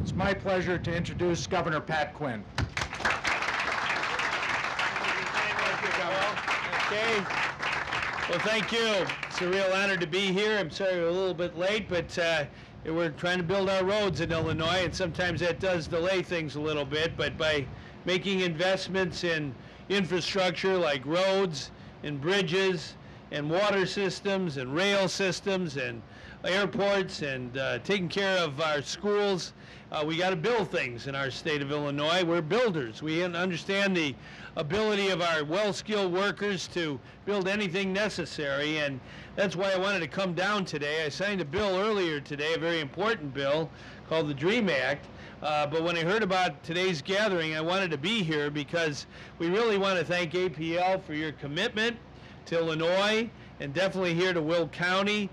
It's my pleasure to introduce Governor Pat Quinn. Okay. Well, thank you. It's a real honor to be here. I'm sorry we're a little bit late, but we're trying to build our roads in Illinois, and sometimes that does delay things a little bit. But by making investments in infrastructure like roads and bridges and water systems and rail systems and airports and taking care of our schools, we got to build things in our state of Illinois. We're builders. We understand the ability of our well-skilled workers to build anything necessary, and that's why I wanted to come down today. I signed a bill earlier today, a very important bill called the DREAM Act, but when I heard about today's gathering, I wanted to be here because we really want to thank APL for your commitment to Illinois, and definitely here to Will County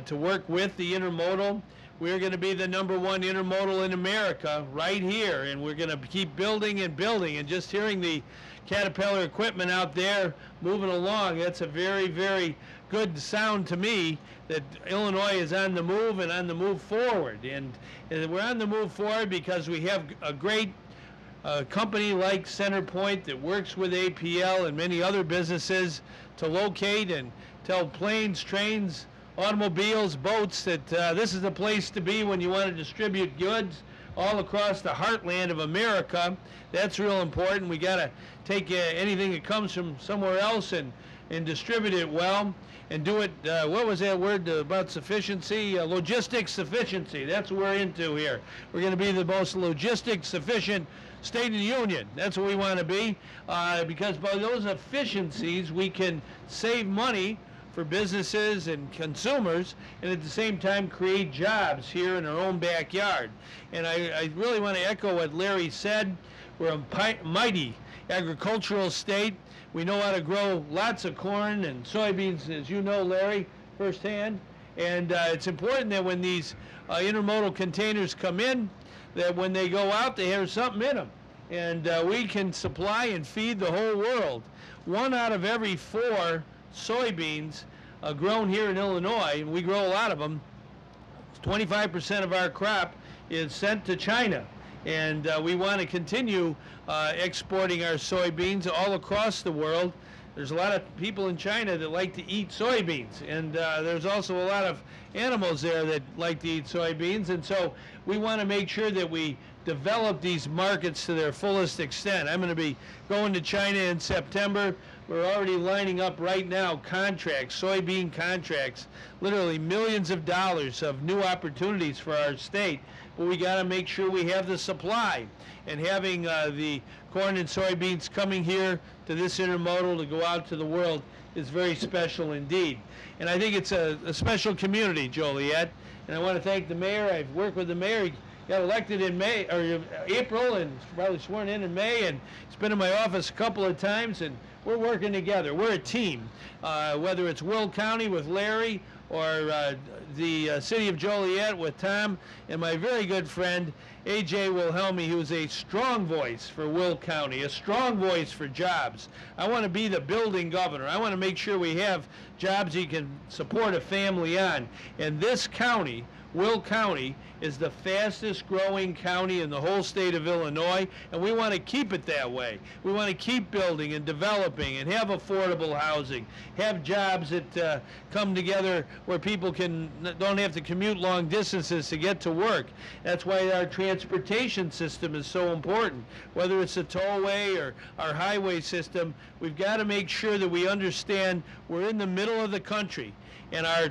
to work with the intermodal. We're going to be the #1 intermodal in America right here, and we're going to keep building and building. And just hearing the Caterpillar equipment out there moving along, that's a very, very good sound to me that Illinois is on the move and on the move forward. And we're on the move forward because we have a great company like Centerpoint that works with APL and many other businesses to locate and tell planes, trains, automobiles, boats that this is the place to be when you want to distribute goods all across the heartland of America. That's real important. We got to take anything that comes from somewhere else and distribute it well and do it, what was that word about sufficiency? Logistics sufficiency. That's what we're into here. We're going to be the most logistics sufficient state in the union. That's what we want to be, because by those efficiencies we can save money for businesses and consumers, and at the same time create jobs here in our own backyard. And I really want to echo what Larry said. We're a mighty agricultural state. We know how to grow lots of corn and soybeans, as you know, Larry, firsthand. And it's important that when these intermodal containers come in, that when they go out, they have something in them. And we can supply and feed the whole world. 1 out of every 4 soybeans grown here in Illinois, and we grow a lot of them, 25% of our crop is sent to China. And we want to continue exporting our soybeans all across the world. There's a lot of people in China that like to eat soybeans, and there's also a lot of animals there that like to eat soybeans, and so we want to make sure that we develop these markets to their fullest extent. I'm going to be going to China in September. We're already lining up right now contracts, soybean contracts, literally millions of dollars of new opportunities for our state, but we got to make sure we have the supply. And having the corn and soybeans coming here to this intermodal to go out to the world is very special indeed. And I think it's a special community, Joliet. And I want to thank the mayor. I've worked with the mayor. He got elected in May or April, and probably sworn in May. And he's been in my office a couple of times, and we're working together. We're a team. Whether it's Will County with Larry or the city of Joliet with Tom and my very good friend A.J. Wilhelmi, who's a strong voice for Will County, a strong voice for jobs. I want to be the building governor. I want to make sure we have jobs you can support a family on. And this county, Will County, is the fastest growing county in the whole state of Illinois, and we want to keep it that way. We want to keep building and developing and have affordable housing, have jobs that come together where people don't have to commute long distances to get to work. That's why our transportation system is so important. Whether it's a tollway or our highway system, we've got to make sure that we understand we're in the middle of the country, and our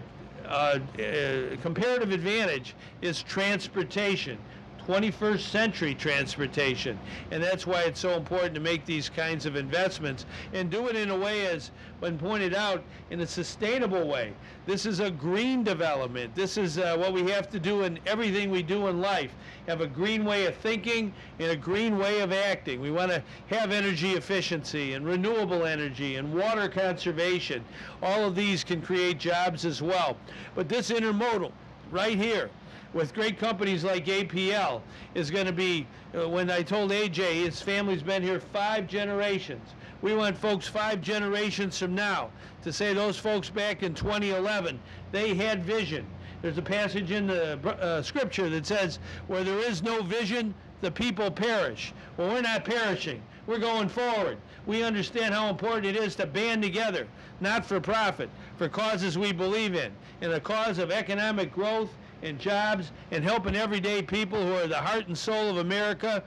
comparative advantage is transportation, 21st century transportation, and that's why it's so important to make these kinds of investments and do it in a way, as when pointed out, in a sustainable way. This is a green development. This is what we have to do in everything we do in life. Have a green way of thinking and a green way of acting. We want to have energy efficiency and renewable energy and water conservation. All of these can create jobs as well. But this intermodal right here, with great companies like APL, is going to be, when I told AJ, his family's been here 5 generations. We want folks 5 generations from now to say those folks back in 2011, they had vision. There's a passage in the scripture that says, where there is no vision, the people perish. Well, we're not perishing. We're going forward. We understand how important it is to band together, not for profit, for causes we believe in a cause of economic growth and jobs and helping everyday people who are the heart and soul of America.